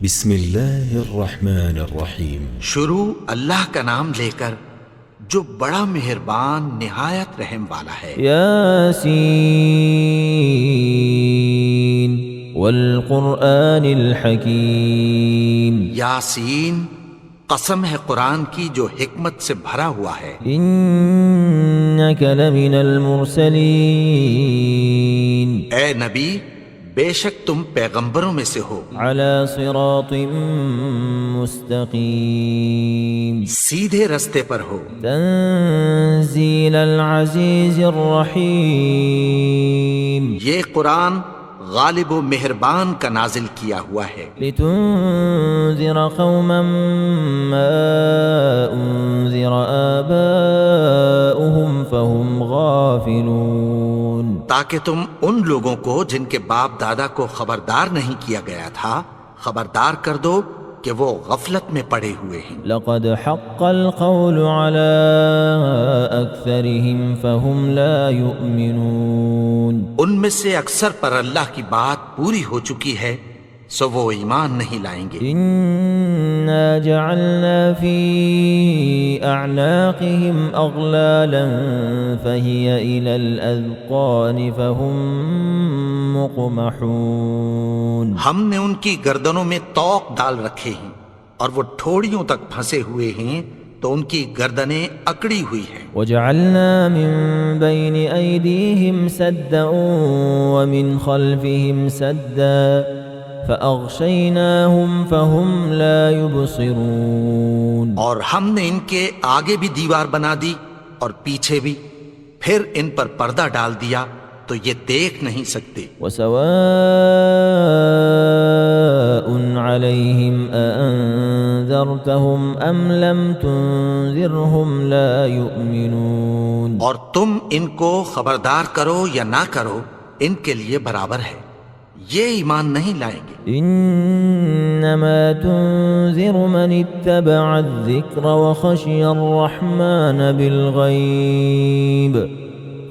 بسم اللہ الرحمن الرحیم۔ شروع اللہ کا نام لے کر جو بڑا مہربان نہایت رحم والا ہے۔ یاسین والقرآن الحکیم، یاسین، قسم ہے قرآن کی جو حکمت سے بھرا ہوا ہے۔ انک لمن المرسلین، اے نبی، بے شک تم پیغمبروں میں سے ہو، علی صراط مستقیم، سیدھے رستے پر ہو۔ تنزیل العزیز الرحیم، یہ قرآن غالب و مہربان کا نازل کیا ہوا ہے، لتنذر قوما ما انذر آباؤهم فهم غافلون، تاکہ تم ان لوگوں کو جن کے باپ دادا کو خبردار نہیں کیا گیا تھا خبردار کر دو کہ وہ غفلت میں پڑے ہوئے ہیں۔ لقد حق القول على أكثرهم فهم لا يؤمنون، ان میں سے اکثر پر اللہ کی بات پوری ہو چکی ہے سو وہ ایمان نہیں لائیں گے۔ إنا جعلنا في أعناقهم أغلالا فهي إلى الأذقان فهم مقمحون، ہم نے ان کی گردنوں میں طوق ڈال رکھے ہیں اور وہ ٹھوڑیوں تک پھنسے ہوئے ہیں تو ان کی گردنیں اکڑی ہوئی ہیں۔ وجعلنا من بين أيديهم سدا ومن خلفهم سدا فأغشيناهم فهم لا يبصرون، اور ہم نے ان کے آگے بھی دیوار بنا دی اور پیچھے بھی، پھر ان پر پردہ ڈال دیا تو یہ دیکھ نہیں سکتے۔ وسواء عليهم أأنذرتهم أم لم تنذرهم لا يؤمنون، اور تم ان کو خبردار کرو یا نہ کرو ان کے لیے برابر ہے، یہ ایمان نہیں لائیں گے۔ إنما تنذر من اتبع الذكر وخشي الرحمن بالغيب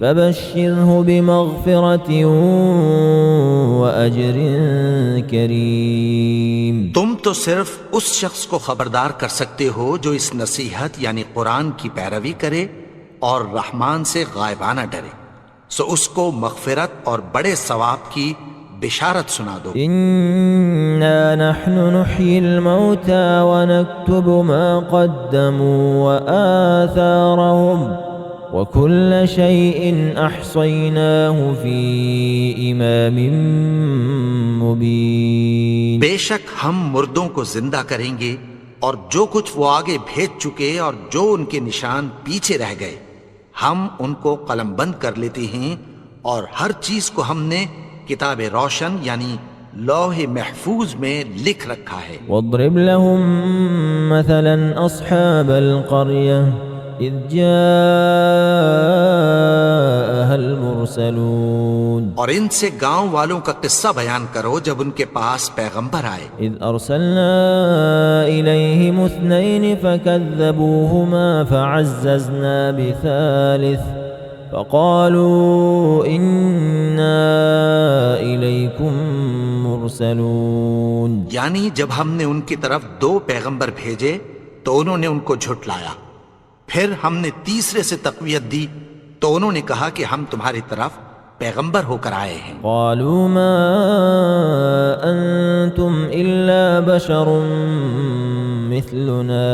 فبشره بمغفرة وأجر كريم، تم تو صرف اس شخص کو خبردار کر سکتے ہو جو اس نصیحت یعنی قرآن کی پیروی کرے اور رحمان سے غائبانہ ڈرے، سو اس کو مغفرت اور بڑے ثواب کی بشارت سنا دو۔ إنا نحن نحيي الموتى ونكتب ما قدموا وآثارهم وكل شيء أحصيناه في إمام مبين، بے شک ہم مردوں کو زندہ کریں گے اور جو کچھ وہ آگے بھیج چکے اور جو ان کے نشان پیچھے رہ گئے ہم ان کو قلم بند کر لیتے ہیں، اور ہر چیز کو ہم نے کتاب روشن یعنی لوح محفوظ میں لکھ رکھا ہے۔ واضرب لهم مثلا أصحاب القرية إذ جاءها المرسلون، اور ان سے گاؤں والوں کا قصہ بیان کرو جب ان کے پاس پیغمبر آئے۔ إذ أرسلنا إليهم اثنين فكذبوهما فعززنا بثالث فقالوا إنا إليكم مرسلون، یعنی جب ہم نے ان کی طرف دو پیغمبر بھیجے تو انہوں نے ان کو جھٹلایا، پھر ہم نے تیسرے سے تقویت دی تو انہوں نے کہا کہ ہم تمہاری طرف پیغمبر ہو کر آئے ہیں۔ قالوا ما أنتم إلا بشر مثلنا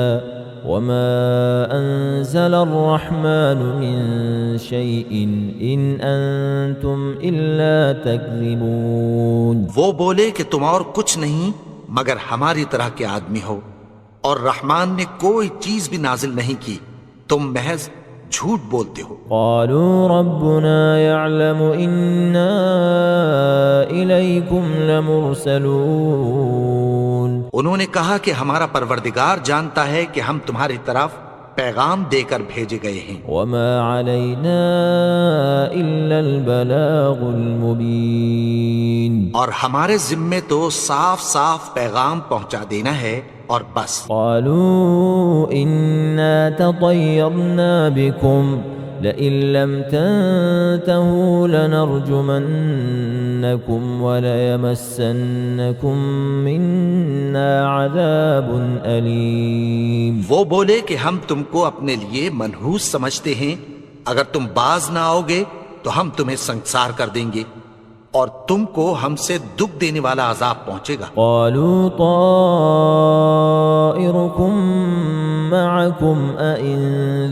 وما أنزل الرحمن من شيء إن أنتم إلا تكذبون، وہ بولے کہ تم اور کچھ نہیں مگر ہماری طرح کے آدمی ہو، اور رحمان نے کوئی چیز بھی نازل نہیں کی، تم محض جھوٹ بولتے ہو۔ قالوا ربنا يعلم إنا إليكم لمرسلون، انہوں نے کہا کہ ہمارا پروردگار جانتا ہے کہ ہم تمہاری طرف پیغام دے کر بھیجے گئے ہیں، وما علينا إلا البلاغ المبين، اور ہمارے ذمے تو صاف صاف پیغام پہنچا دینا ہے اور بس۔ قالوا إنا تطيرنا بكم لئن لم تنتهوا لنرجمنكم وليمسنكم منا عذاب أليم. وہ بولے کہ ہم تم کو اپنے لیے منحوس سمجھتے ہیں، اگر تم باز نہ آؤ گے تو ہم تمہیں سنگسار کر دیں گے اور تم کو ہم سے دکھ دینے والا عذاب پہنچے گا. قالوا طائركم معكم أئن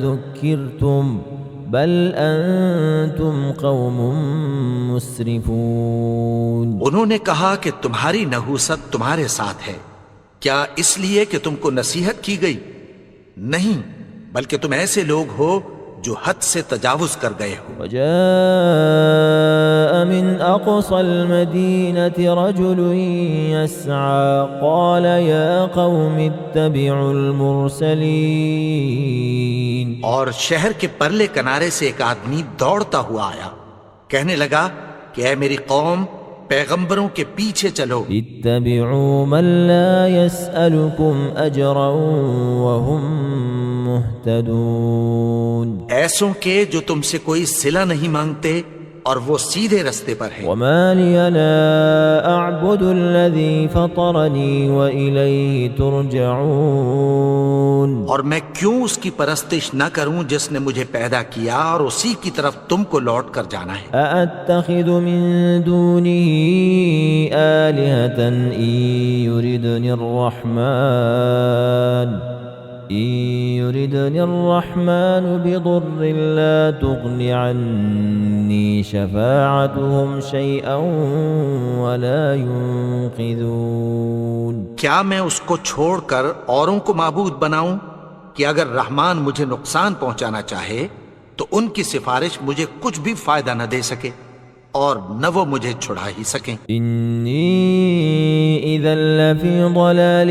ذكرتم بل أنتم قوم مسرفون. انہوں نے کہا کہ تمہاری نحوست تمہارے ساتھ ہے، کیا اس لیے کہ تم کو نصیحت کی گئی؟ نہیں، بلکہ تم ایسے لوگ ہو جو حد سے تجاوز کر گئے ہو. وجاء من أقصى المدينة رجل يسعى قال يا قوم اتبعوا المرسلين. اور شہر کے پرلے کنارے سے ایک آدمی دوڑتا ہوا آیا، کہنے لگا کہ اے میری قوم، پیغمبروں کے پیچھے چلو. اتبعوا من لا يسألكم أجرا وهم مهتدون. ایسوں کے جو تم سے کوئی صلہ نہیں مانگتے اور وہ سیدھے رستے پر ہیں. وما لي لا أعبد الذي فطرني وإليه ترجعون. اور میں کیوں اس کی پرستش نہ کروں جس نے مجھے پیدا کیا اور اسی کی طرف تم کو لوٹ کر جانا ہے. أأتخذ من دونه آلهة إن يردني الرحمن بضر لا تغن عني شفاعتهم شيئا ولا ينقذون. کیا میں اس کو چھوڑ کر اوروں کو معبود بناؤں کہ اگر رحمان مجھے نقصان پہنچانا چاہے تو ان کی سفارش مجھے کچھ بھی فائدہ نہ دے سکے اور نہ وہ مجھے چھڑا ہی سکیں. إني إذا لفي ضلال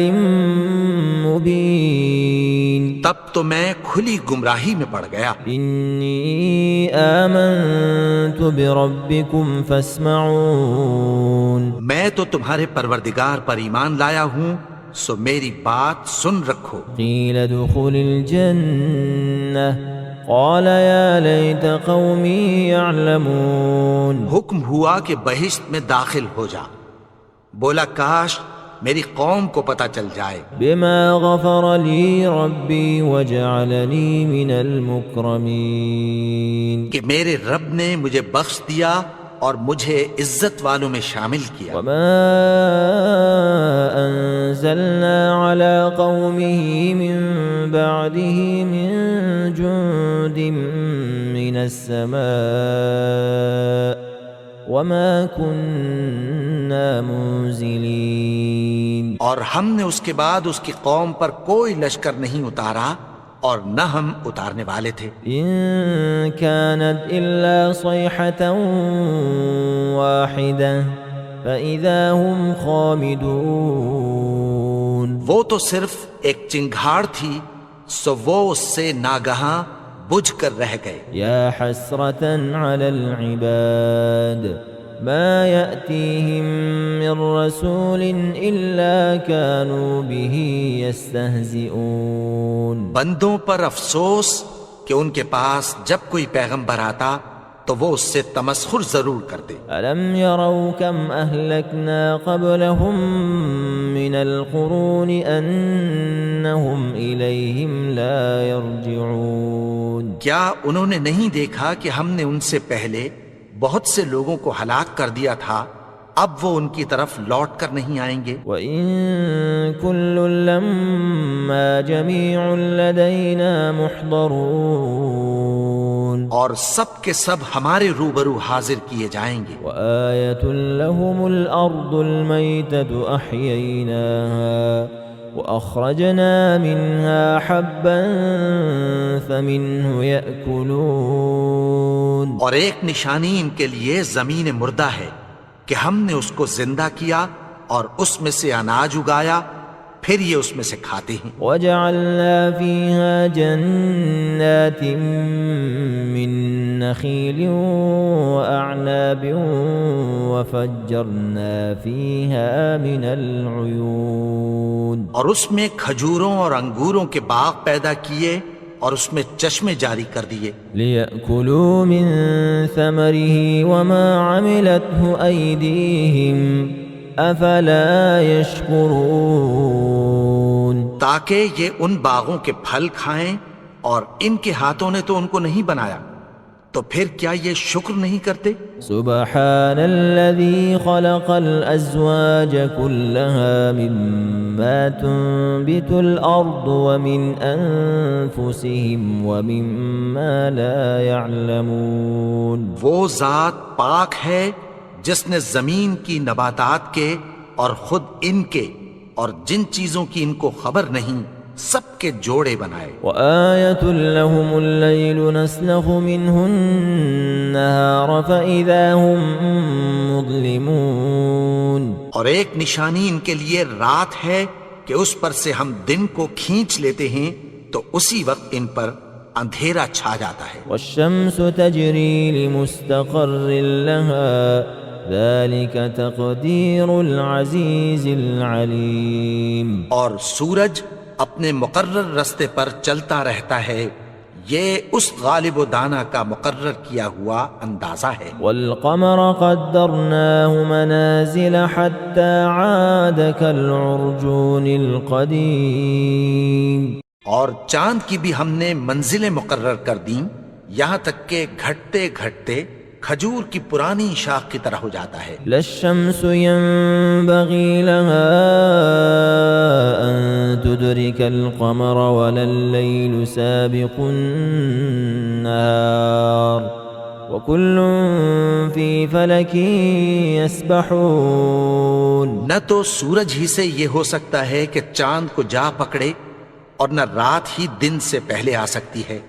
مبين. تب تو میں کھلی گمراہی میں پڑ گیا. إني آمنت بربكم فاسمعون. میں تو تمہارے پروردگار پر ایمان لایا ہوں، سو میری بات سن رکھو. قيل ادخل الجنة قال يا ليت قومي يعلمون. حکم ہوا کہ بہشت میں داخل ہو جا. بولا کاش میری قوم کو پتہ چل جائے. بما غفر لي ربي وجعلني من المكرمين. کہ میرے رب نے مجھے بخش دیا اور مجھے عزت والوں میں شامل کیا. وما أنزلنا على قومه من بعده من جند من السماء وما كنا منزلين. اور ہم نے اس کے بعد اس کی قوم پر کوئی لشکر نہیں اتارا اور نہ ہم اتارنے والے تھے. إن كانت إلا صيحة واحدة فإذا هم خامدون. وہ تو صرف ایک چنگھاڑ تھی، سو وہ اس سے ناگہاں بجھ کر رہ گئے. يا حسرة على العباد ما يأتيهم من رسول إلا كانوا به يستهزئون. بندوں پر افسوس کہ ان کے پاس جب کوئی پیغمبر آتا تو وہ اس سے تمسخر ضرور کرتے. ألم يروا كم أهلكنا قبلهم من القرون أنهم إليهم لا يرجعون. کیا انہوں نے نہیں دیکھا کہ ہم نے ان سے پہلے بہت سے لوگوں کو ہلاک کر دیا تھا، اب وہ ان کی طرف لوٹ کر نہیں آئیں گے. وَإِن كُلٌّ لَمَّا جَمِيعٌ لَدَيْنَا مُحْضَرُونَ. اور سب کے سب ہمارے روبرو حاضر کیے جائیں گے. وَآيَةٌ لَهُمُ الْأَرْضُ الْمَيْتَةُ أَحْيَيْنَاهَا وَأَخْرَجْنَا مِنْهَا حَبًّا فَمِنْهُ يَأْكُلُونَ. اور ایک نشانی ان کے لیے زمین مردہ ہے کہ ہم نے اس کو زندہ کیا اور اس میں سے اناج اگایا، پھر یہ اس میں سے کھاتے ہیں. وَجَعَلْنَا فِيهَا جَنَّاتٍ مِّن نَخِيلٍ وَأَعْنَابٍ وَفَجَّرْنَا فِيهَا مِنَ الْعُيُونِ. اور اس میں کھجوروں اور انگوروں کے باغ پیدا کیے اور اس میں چشمے جاری کر دیے. لِيَأْكُلُوا مِن ثَمَرِهِ وَمَا عَمِلَتْهُ أَيْدِيهِمْ أفلا يشكرون تاکہ یہ ان باغوں کے پھل کھائیں، اور ان کے ہاتھوں نے تو ان کو نہیں بنایا، تو پھر کیا یہ شکر نہیں کرتے؟ سبحان الذي خلق الأزواج كلها مما تنبت الأرض ومن أنفسهم ومما لا يعلمون وہ ذات پاک ہے جس نے زمین کی نباتات کے اور خود ان کے اور جن چیزوں کی ان کو خبر نہیں سب کے جوڑے بنائے۔ وآية لهم الليل نسلخ منه النهار فإذا هم مظلمون اور ایک نشانی ان کے لیے رات ہے کہ اس پر سے ہم دن کو کھینچ لیتے ہیں تو اسی وقت ان پر اندھیرا چھا جاتا ہے۔ والشمس تجري لمستقر لها ذلك تقدير العزيز العليم اور سورج اپنے مقرر رستے پر چلتا رہتا ہے، یہ اس غالب و دانا کا مقرر کیا ہوا اندازہ ہے۔ والقمر قدرناه منازل حتى عاد كالعرجون القديم اور چاند کی بھی ہم نے منزلیں مقرر کر دیں، یہاں تک کہ گھٹتے گھٹتے کھجور کی پرانی شاخ کی طرح ہو جاتا ہے۔ لا الشمس ينبغي لها أن تدرك القمر ولا الليل سابق النهار وكل في فلك يسبحون نہ تو سورج ہی سے یہ ہو سکتا ہے کہ چاند کو جا پکڑے، اور نہ رات ہی دن سے پہلے آ سکتی ہے،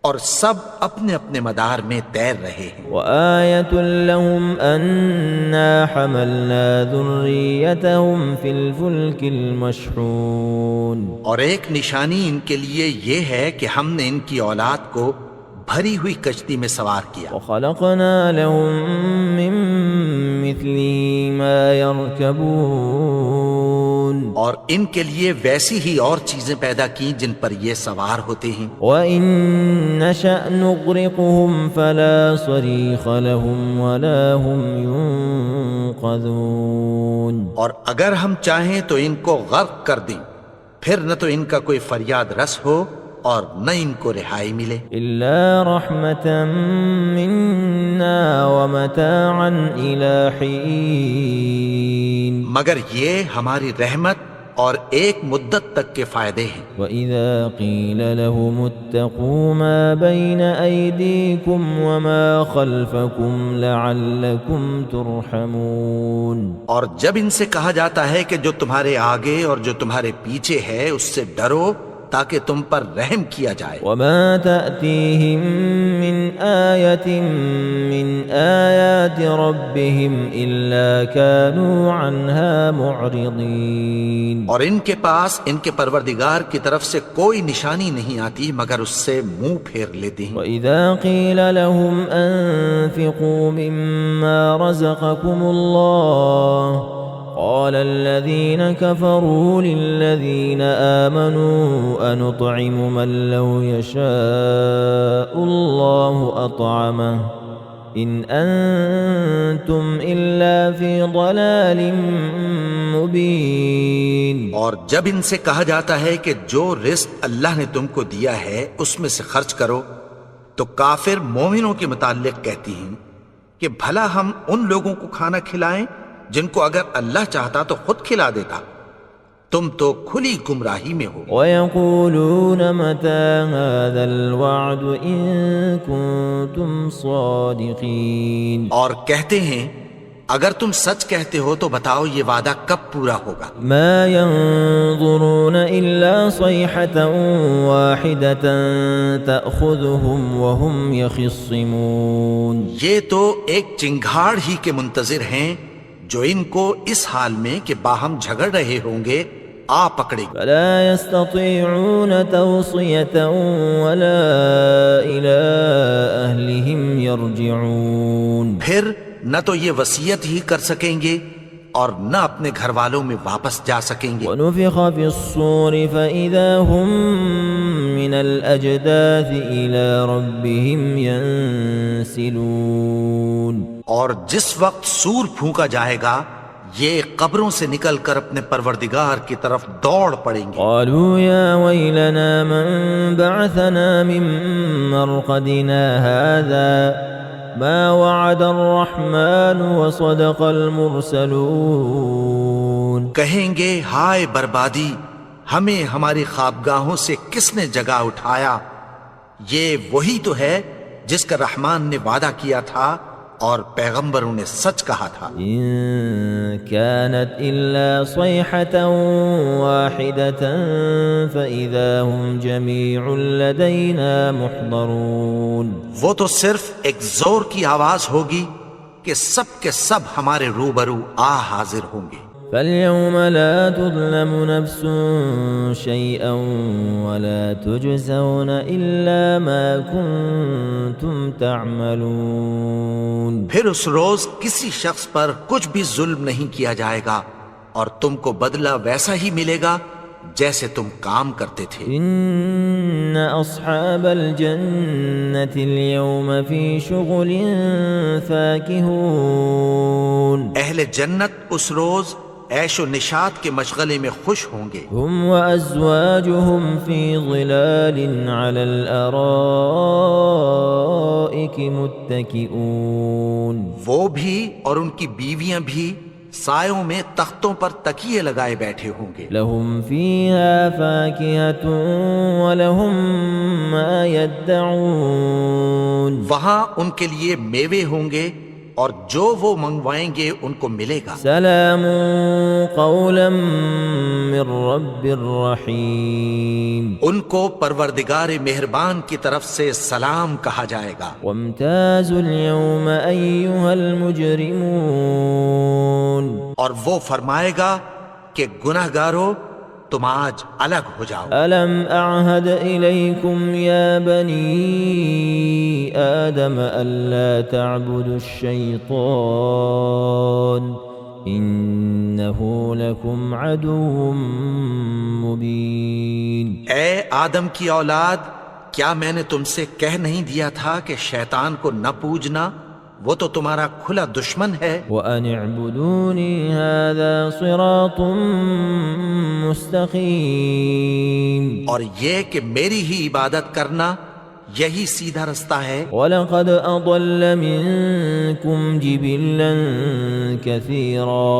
اور سب اپنے اپنے مدار میں تیر رہے ہیں۔ وآية لهم أنا حملنا ذريتهم في الفلك المشحون اور ایک نشانی ان کے لیے یہ ہے کہ ہم نے ان کی اولاد کو بھری ہوئی کشتی میں سوار کیا، وخلقنا لهم من مثله ما يركبون اور ان کے لیے ویسی ہی اور چیزیں پیدا کی جن پر یہ سوار ہوتے ہیں۔ وإن نشأ نغرقهم فلا صريخ لهم ولا هم ينقذون اور اگر ہم چاہیں تو ان کو غرق کر دیں، پھر نہ تو ان کا کوئی فریاد رس ہو اور نہ ان کو رہائی ملے۔ إلا رحمة منا ومتاعا إلى حين مگر یہ ہماری رحمت اور ایک مدت تک کے فائدے ہیں۔ وإذا قيل لهم اتقوا ما بين أيديكم وما خلفكم لعلكم ترحمون اور جب ان سے کہا جاتا ہے کہ جو تمہارے آگے اور جو تمہارے پیچھے ہے اس سے ڈرو تاکہ تم پر رحم کیا جائے۔ وما تأتيهم من آية من آيات ربهم إلا كانوا عنها معرضين اور ان کے پاس ان کے پروردگار کی طرف سے کوئی نشانی نہیں آتی مگر اس سے منہ پھیر لیتے ہیں۔ وإذا قيل لهم أنفقوا مما رزقكم الله قال الذين كفروا للذين آمنوا أنطعم من لو يشاء الله أطعمه إن أنتم إلا في ضلال مبين اور جب ان سے کہا جاتا ہے کہ جو رزق اللہ نے تم کو دیا ہے اس میں سے خرچ کرو، تو کافر مومنوں کے متعلق کہتی ہیں کہ بھلا ہم ان لوگوں کو کھانا کھلائیں جن کو اگر اللہ چاہتا تو خود کھلا دیتا، تم تو کھلی گمراہی میں ہو۔ ويقولون متى هذا الوعد إن كنتم صادقين اور کہتے ہیں اگر تم سچ کہتے ہو تو بتاؤ یہ وعدہ کب پورا ہوگا۔ ما ينظرون إلا صيحة واحدة تأخذهم وهم يخصمون یہ تو ایک چنگھاڑ ہی کے منتظر ہیں جو ان کو اس حال میں کہ باہم جھگڑ رہے ہوں گے آ پکڑے گا۔ فلا يستطيعون توصية ولا إلى أهلهم يرجعون پھر نہ تو یہ وصیت ہی کر سکیں گے اور نہ اپنے گھر والوں میں واپس جا سکیں گے۔ ونفخ في الصور فإذا هم من الأجداث إلى ربهم ينسلون اور جس وقت سور پھونکا جائے گا یہ قبروں سے نکل کر اپنے پروردگار کی طرف دوڑ پڑیں گے. قالوا يا ويلنا من بعثنا من مرقدنا هذا ما وعد الرحمن وصدق المرسلون. کہیں گے ہائے بربادی، ہمیں ہماری خوابگاہوں سے کس نے جگا اٹھایا؟ یہ وہی تو ہے جس کا رحمان نے وعدہ کیا تھا اور پیغمبروں نے سچ کہا تھا. إن كانت إلا صيحة واحدة فإذا هم جميع لدينا محضرون. وہ تو صرف ایک زور کی آواز ہوگی کہ سب کے سب ہمارے روبرو حاضر ہوں گے. فاليوم لا تظلم نفس شيئا ولا تجزون إلا ما كنتم تعملون. پھر اس روز کسی شخص پر کچھ بھی ظلم نہیں کیا جائے گا اور تم کو بدلہ ویسا ہی ملے گا جیسے تم کام کرتے تھے. إن أصحاب الجنة اليوم في شغل فاكهون. اہل جنت اس روز عیش و نشاط کے مشغلے میں خوش ہوں گے. هم وأزواجهم في ظلال على الأرائك متكئون. وہ بھی اور ان کی بیویاں بھی سایوں میں تختوں پر تکیے لگائے بیٹھے ہوں گے. لهم فيها فاكهة ولهم ما يدعون. وہاں ان کے لیے میوے ہوں گے اور جو وہ منگوائیں گے ان کو ملے گا. سلام قولا من رب الرحیم. ان کو پروردگار مہربان کی طرف سے سلام کہا جائے گا. وامتازوا اليوم أيها المجرمون. اور وہ فرمائے گا کہ گناہگارو تم آج الگ ہو جاؤ. ألم أعهد إليكم يا بني آدم ألا تعبدوا الشيطان إنه لكم عدو مبين. اے آدم کی اولاد، کیا میں نے تم سے کہہ نہیں دیا تھا کہ شیطان کو نہ پوجنا؟ وہ تو تمہارا کھلا دشمن ہے. وَأَنِ اعْبُدُونِي هَذَا صِرَاطٌ مُسْتَقِيمٌ. اور یہ کہ میری ہی عبادت کرنا یہی سیدھا رستہ ہے. وَلَقَدْ أَضَلَّ مِنكُمْ جِبِلًّا كَثِيرًا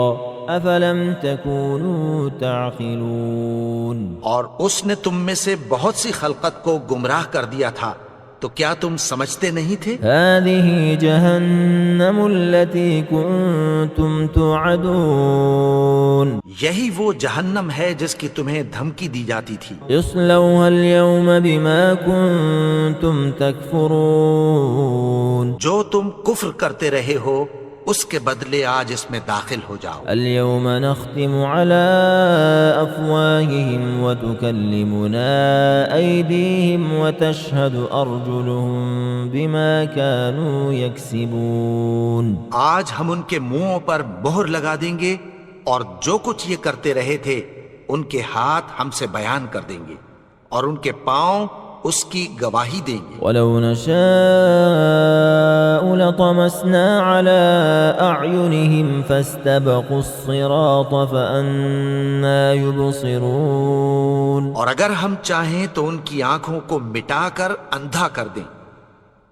أَفَلَمْ تَكُونُوا تَعْقِلُونَ. اور اس نے تم میں سے بہت سی خلقت کو گمراہ کر دیا تھا، تو کیا تم سمجھتے نہیں تھے؟ هذه جهنم التي كنتم توعدون. یہی وہ جہنم ہے جس کی تمہیں دھمکی دی جاتی تھی. اصلوها اليوم بما كنتم تكفرون. جو تم کفر کرتے رہے ہو اس کے بدلے آج اس میں داخل ہو جاؤ. اليوم نختم على أفواههم وتكلمنا أيديهم وتشهد أرجلهم بما كانوا يكسبون. آج ہم ان کے منہوں پر مہر لگا دیں گے اور جو کچھ یہ کرتے رہے تھے ان کے ہاتھ ہم سے بیان کر دیں گے اور ان کے پاؤں اس کی گواہی دیں گے. ولو نشاء لطمسنا على أعينهم فاستبقوا الصراط فأنا يبصرون. اور اگر ہم چاہیں تو ان کی آنکھوں کو مٹا کر اندھا کر دیں،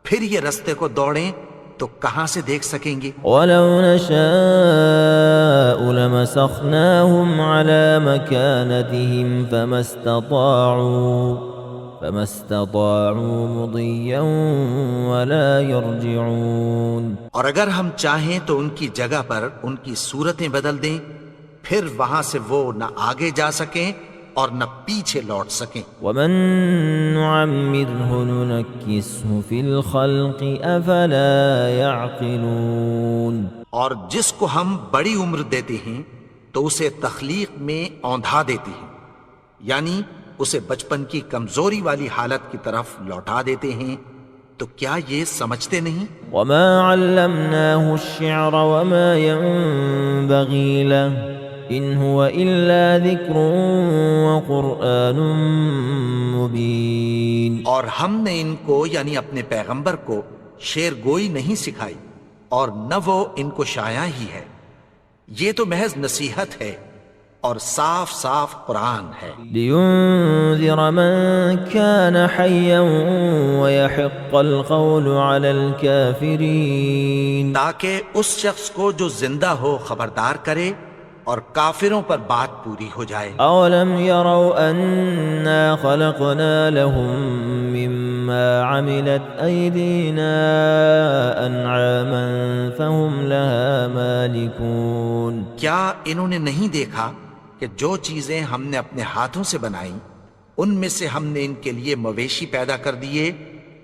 پھر یہ رستے کو دوڑیں تو کہاں سے دیکھ سکیں گے. ولو نشاء لمسخناهم على مكانتهم فما استطاعوا مضيا ولا يرجعون. اور اگر ہم چاہیں تو ان کی جگہ پر ان کی صورتیں بدل دیں، پھر وہاں سے وہ نہ آگے جا سکیں اور نہ پیچھے لوٹ سکیں. ومن نعمره ننكسه في الخلق افلا يعقلون. اور جس کو ہم بڑی عمر دیتے ہیں تو اسے تخلیق میں اوندھا دیتے ہیں، یعنی اسے بچپن کی کمزوری والی حالت کی طرف لوٹا دیتے ہیں. تو کیا یہ سمجھتے نہیں؟ وما علمناه الشعر وما ينبغي له إن هو إلا ذكر وقرآن مبين. اور ہم نے ان کو یعنی اپنے پیغمبر کو شعر گوئی نہیں سکھائی اور نہ وہ ان کو شایا ہی ہے، یہ تو محض نصیحت ہے اور صاف صاف قرآن ہے، لينذر من كان حيا ويحق القول على الكافرين، تاکہ اس شخص کو جو زندہ ہو خبردار کرے اور کافروں پر بات پوری ہو جائے۔ أولم يروا أنا خلقنا لهم مما عملت أيدينا أنعاما فهم لها مالكون، کیا انہوں نے نہیں دیکھا کہ جو چیزیں ہم نے اپنے ہاتھوں سے بنائیں ان میں سے ہم نے ان کے لیے مویشی پیدا کر دیے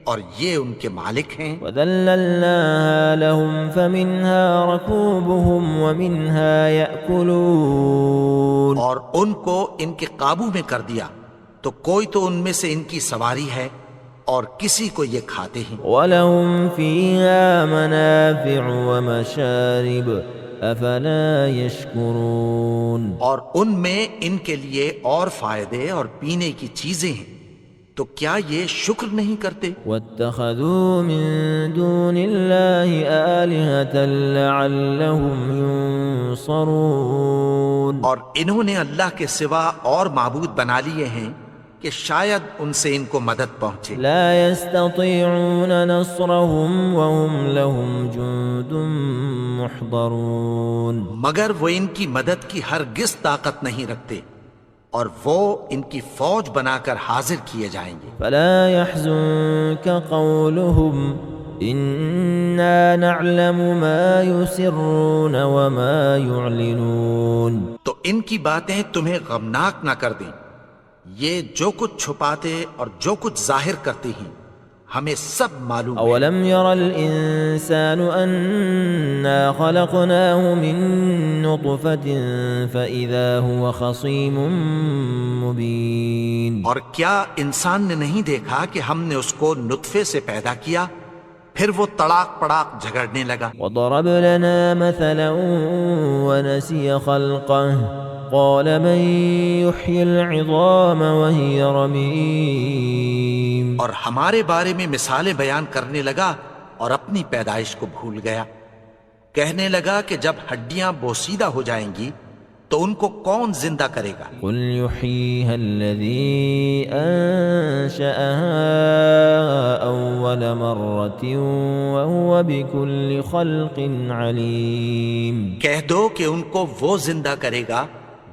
اور یہ ان کے مالک ہیں۔ وذللناها لهم فمنها ركوبهم ومنها يأكلون، اور ان کو ان کے قابو میں کر دیا تو کوئی تو ان میں سے ان کی سواری ہے اور کسی کو یہ کھاتے ہیں۔ ولهم فيها منافع ومشارب أفلا يشكرون، اور ان میں ان کے لیے اور فائدے اور پینے کی چیزیں ہیں، تو کیا یہ شکر نہیں کرتے؟ واتخذوا من دون الله آلهة لعلهم ينصرون، اور انہوں نے اللہ کے سوا اور معبود بنا لیے ہیں کہ شاید ان سے ان کو مدد پہنچے۔ لا يستطيعون نصرهم وهم لهم جند محضرون، مگر وہ ان کی مدد کی ہرگز طاقت نہیں رکھتے اور وہ ان کی فوج بنا کر حاضر کیے جائیں گے۔ فلا يحزنك قولهم إنا نعلم ما يسرون وما يعلنون، تو ان کی باتیں تمہیں غمناک نہ کر دیں، یہ جو کچھ چھپاتے اور جو کچھ ظاہر کرتے ہیں ہمیں سب معلوم ہے۔ أولم ير الإنسان أنا خلقناه من نطفة فإذا هو خصيم مبين، اور کیا انسان نے نہیں دیکھا کہ ہم نے اس کو نطفے سے پیدا کیا پھر وہ تڑاک پڑاک جھگڑنے لگا۔ وضرب لنا مثلا ونسي خلقه قال من يحيي العظام وهي رميم، اور ہمارے بارے میں مثالیں بیان کرنے لگا اور اپنی پیدائش کو بھول گیا، کہنے لگا کہ جب ہڈیاں بوسیدہ ہو جائیں گی تو ان کو کون زندہ کرے گا؟ قل يحييها الذي أنشأها أول مرة وهو بكل خلق عليم، کہہ دو کہ ان کو وہ زندہ کرے گا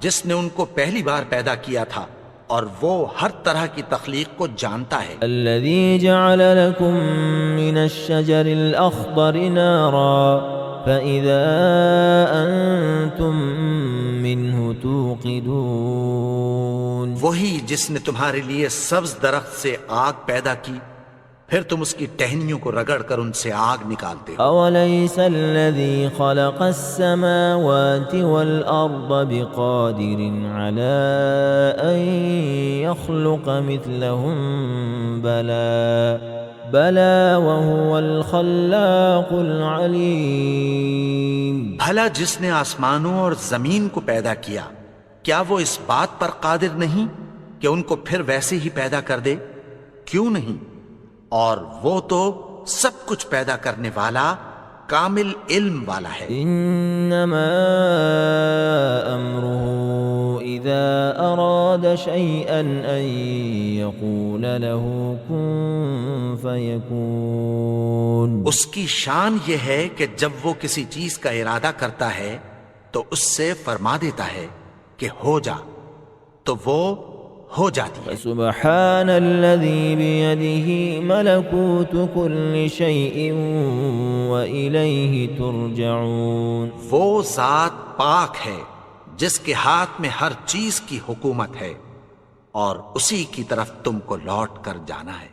جس نے ان کو پہلی بار پیدا کیا تھا اور وہ ہر طرح کی تخلیق کو جانتا ہے۔ الذي جعل لكم من الشجر الأخضر نارا فإذا أنتم منه توقدون، وہی جس نے تمہارے لیے سبز درخت سے آگ پیدا کی پھر تم اس کی ٹہنیوں کو رگڑ کر ان سے آگ نکالتے ہو۔ أوليس الذي خلق السماوات والأرض بقادر على أن يخلق مثلهم بلى وهو الخلاق العليم، بھلا جس نے آسمانوں اور زمین کو پیدا کیا کیا وہ اس بات پر قادر نہیں کہ ان کو پھر ویسے ہی پیدا کر دے؟ کیوں نہیں؟ اور وہ تو سب کچھ پیدا کرنے والا کامل علم والا ہے۔ انما امره اذا اراد شيئا ان يقول له كن فيكون، اس کی شان یہ ہے کہ جب وہ کسی چیز کا ارادہ کرتا ہے تو اس سے فرما دیتا ہے کہ ہو جا، تو وہ ہو جاتی ہے۔ سبحان الذي بيده ملكوت كل شيء وإليه ترجعون، وہ ذات پاک ہے جس کے ہاتھ میں ہر چیز کی حکومت ہے اور اسی کی طرف تم کو لوٹ کر جانا ہے۔